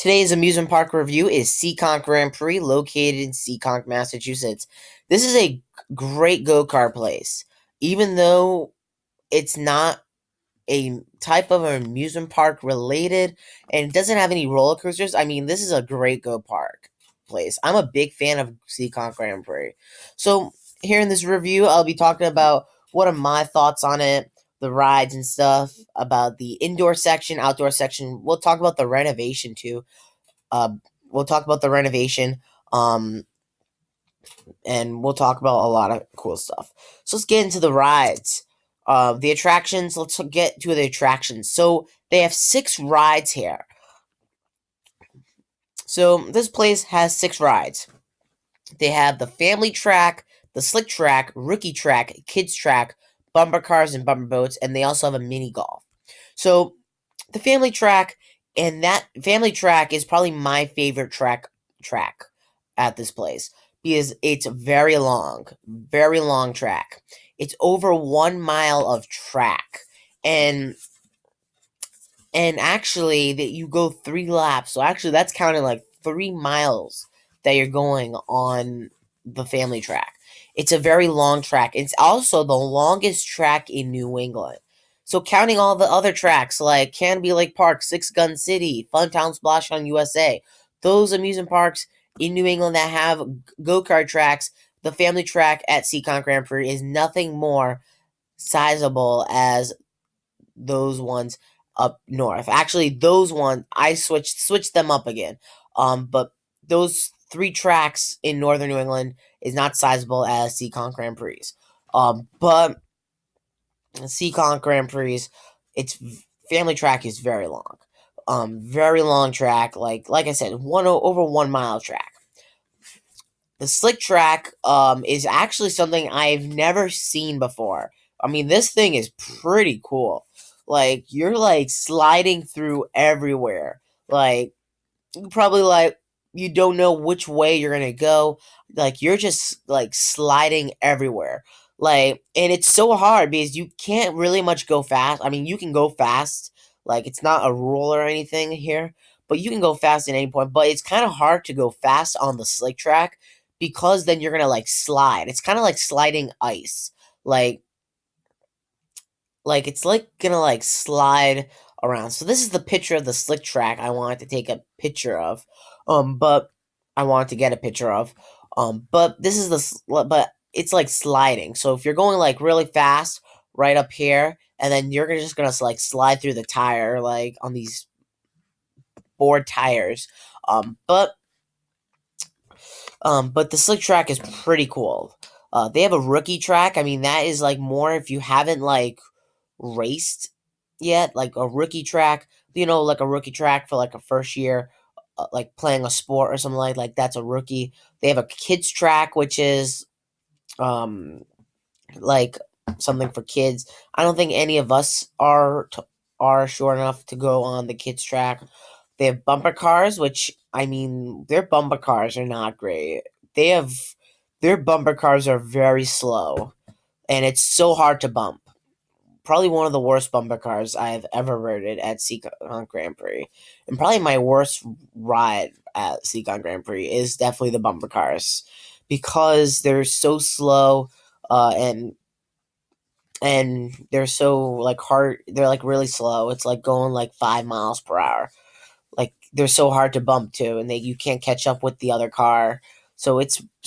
Today's amusement park review is Seekonk Grand Prix, located in Seekonk, Massachusetts. This is a great go-kart place. Even though it's not a type of amusement park related and it doesn't have any roller coasters, this is a great go-park place. I'm a big fan of Seekonk Grand Prix. So, here in this review, I'll be talking about what are my thoughts on it, the rides and stuff, about the indoor section, outdoor section. We'll talk about the renovation too. Uh, we'll talk about the renovation, um, and we'll talk about a lot of cool stuff. So let's get into the rides. The attractions. Let's get to the attractions. So they have 6 rides here. So this place has 6 rides. They have the family track, the slick track, rookie track, kids track, bumper cars and bumper boats, and they also have a mini golf. So the family track, and that family track is probably my favorite track at this place because it's very long track. It's over 1 mile of track, and actually that you go 3 laps. So actually that's counting like 3 miles that you're going on the family track. It's a very long track. It's also the longest track in New England. So counting all the other tracks like Canby Lake Park, Six Gun City, Funtown Splash on USA, those amusement parks in New England that have go-kart tracks, the family track at Seekonk Grand Prix is nothing more sizable as those ones up north. Actually, those ones I switched them up again. But those 3 tracks in northern New England is not sizable as Seekonk Grand Prix. But Seekonk Grand Prix, its family track is very long. Very long track. Like I said, over 1 mile track. The slick track is actually something I've never seen before. This thing is pretty cool. Like, you're, like, sliding through everywhere. Like, probably, like, you don't know which way you're gonna go. Like, you're just, like, sliding everywhere. Like, and it's so hard because you can't really much go fast. You can go fast. Like, it's not a rule or anything here. But you can go fast at any point. But it's kind of hard to go fast on the slick track because then you're gonna, like, slide. It's kind of like sliding ice. Like, it's, like, gonna, like, slide around. So this is the picture of the slick track I wanted to take a picture of. But I wanted to get a picture of. But this is but it's, like, sliding. So if you're going, like, really fast right up here, and then you're just gonna, like, slide through the tire, like, on these board tires. But the slick track is pretty cool. They have a rookie track. That is, like, more if you haven't, like, raced yet, like a rookie track, like a rookie track for like a first year, like playing a sport or something like that's a rookie. They have a kids track, which is like something for kids. I don't think any of us are sure enough to go on the kids track. They have bumper cars, which their bumper cars are not great. Their bumper cars are very slow, and it's so hard to bump. Probably one of the worst bumper cars I've ever ridden at Seekonk Grand Prix. And probably my worst ride at Seekonk Grand Prix is definitely the bumper cars. Because they're so slow, and they're so, like, hard. They're, like, really slow. It's like going, like, 5 miles per hour. Like, they're so hard to bump to, and you can't catch up with the other car. So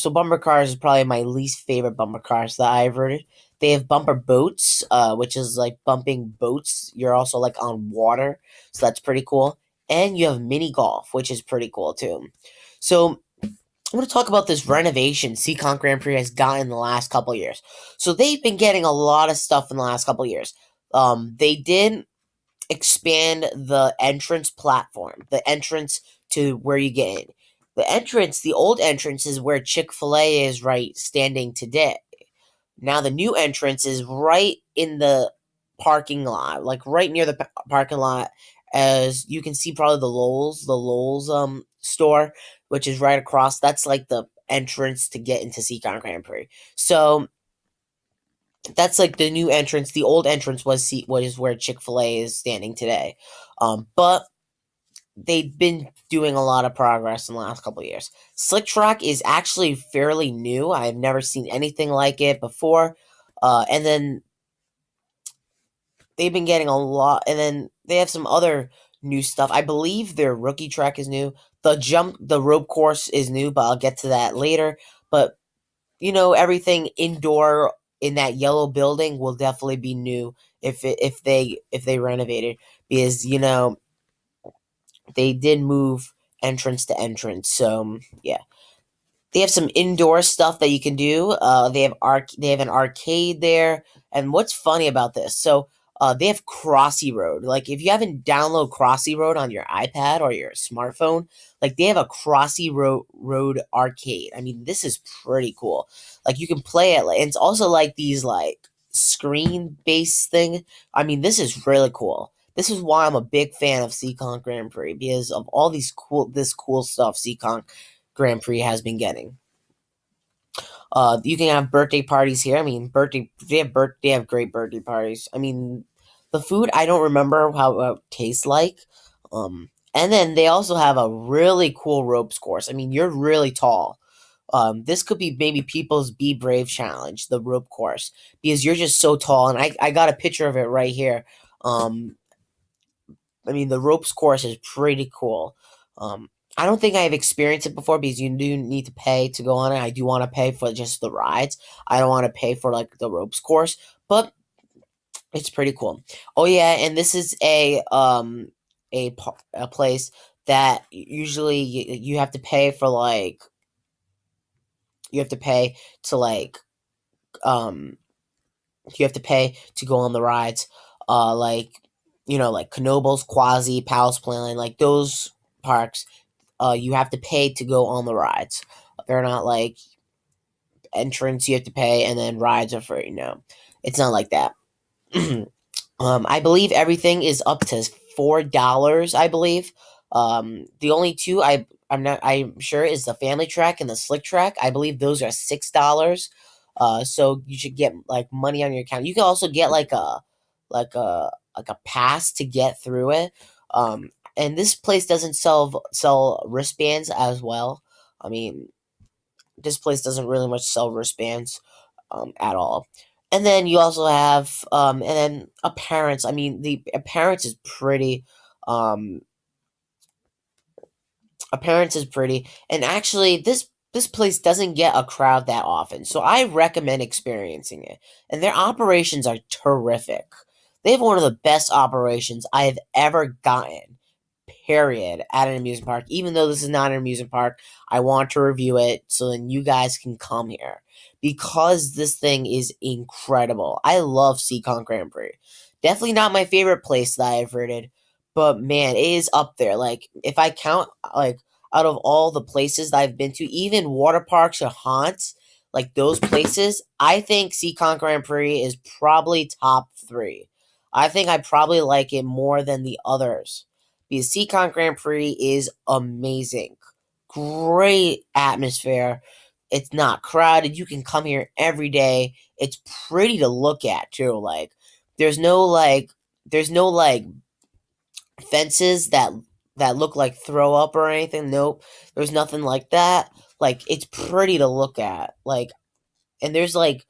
bumper cars is probably my least favorite bumper cars that I've ridden. They have bumper boats, which is like bumping boats. You're also like on water, so that's pretty cool. And you have mini golf, which is pretty cool too. So I want to talk about this renovation Seekonk Grand Prix has gotten in the last couple of years. So they've been getting a lot of stuff in the last couple of years. They did expand the entrance platform, the entrance to where you get in. The old entrance is where Chick-fil-A is right standing today. Now the new entrance is right in the parking lot, like right near the parking lot, as you can see probably the Lowe's store, which is right across. That's like the entrance to get into Seekonk Grand Prix. So that's like the new entrance. The old entrance was where Chick-fil-A is standing today. But they've been doing a lot of progress in the last couple of years. Slick Track is actually fairly new. I've never seen anything like it before. And then they've been getting a lot, and then they have some other new stuff. I believe their rookie track is new. The rope course is new, but I'll get to that later. But everything indoor in that yellow building will definitely be new if they renovate it, because they did move entrance to entrance. So yeah. They have some indoor stuff that you can do. They have an arcade there. And what's funny about this? So they have Crossy Road. Like if you haven't downloaded Crossy Road on your iPad or your smartphone, like they have a Crossy Road arcade. I mean, this is pretty cool. Like you can play it. And it's also like these like screen based thing. I mean, this is really cool. This is why I'm a big fan of Seekonk Grand Prix, because of all this cool stuff Seekonk Grand Prix has been getting. You can have birthday parties here. I mean, they have great birthday parties. I mean, the food I don't remember how it tastes like. And then they also have a really cool ropes course. I mean, you're really tall. This could be maybe people's Be Brave challenge, the rope course, because you're just so tall. And I got a picture of it right here. I mean, the ropes course is pretty cool. I don't think I've experienced it before, because you do need to pay to go on it. I do want to pay for just the rides. I don't want to pay for like the ropes course, but it's pretty cool. Oh yeah, and this is a place that usually you have to pay for, like you have to pay to like um you have to pay to go on the rides. Like like Knoebels, Quasi, Palace Playland, like those parks. You have to pay to go on the rides. They're not like entrance you have to pay and then rides are free. No, it's not like that. I believe everything is up to $4. I believe. The only two I'm sure is the family track and the slick track. I believe those are $6. So you should get like money on your account. You can also get like a pass to get through it. And this place doesn't sell wristbands as well. I mean, this place doesn't really much sell wristbands at all. And then you also have and then appearance. I mean, the appearance is pretty. Um, Appearance is pretty, and actually, this place doesn't get a crowd that often, so I recommend experiencing it. And their operations are terrific. They have one of the best operations I have ever gotten, period, at an amusement park. Even though this is not an amusement park, I want to review it so then you guys can come here, because this thing is incredible. I love Seekonk Grand Prix. Definitely not my favorite place that I've rated, but man, it is up there. Like if I count like out of all the places that I've been to, even water parks or haunts, like those places, I think Seekonk Grand Prix is probably top three. I think I probably like it more than the others, because Seekonk Grand Prix is amazing. Great atmosphere. It's not crowded. You can come here every day. It's pretty to look at too. Like there's no like there's no like fences that look like throw up or anything. Nope. There's nothing like that. Like it's pretty to look at. Like, and there's like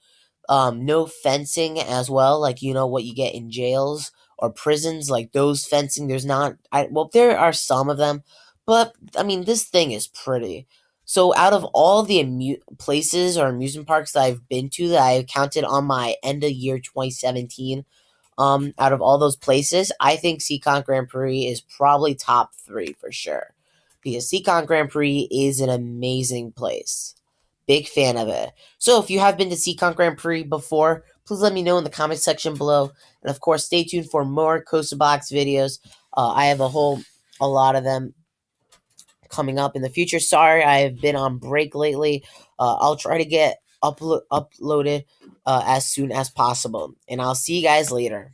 no fencing as well, like what you get in jails or prisons, like those fencing. There's not. Well, there are some of them, but I mean, this thing is pretty. So, out of all the places or amusement parks that I've been to, that I counted on my end of year 2017, out of all those places, I think Seekonk Grand Prix is probably top three for sure, because Seekonk Grand Prix is an amazing place. Big fan of it. So if you have been to Seekonk Grand Prix before, please let me know in the comment section below. And of course, stay tuned for more Coaster Box videos. I have a lot of them coming up in the future. Sorry, I have been on break lately. I'll try to get uploaded as soon as possible. And I'll see you guys later.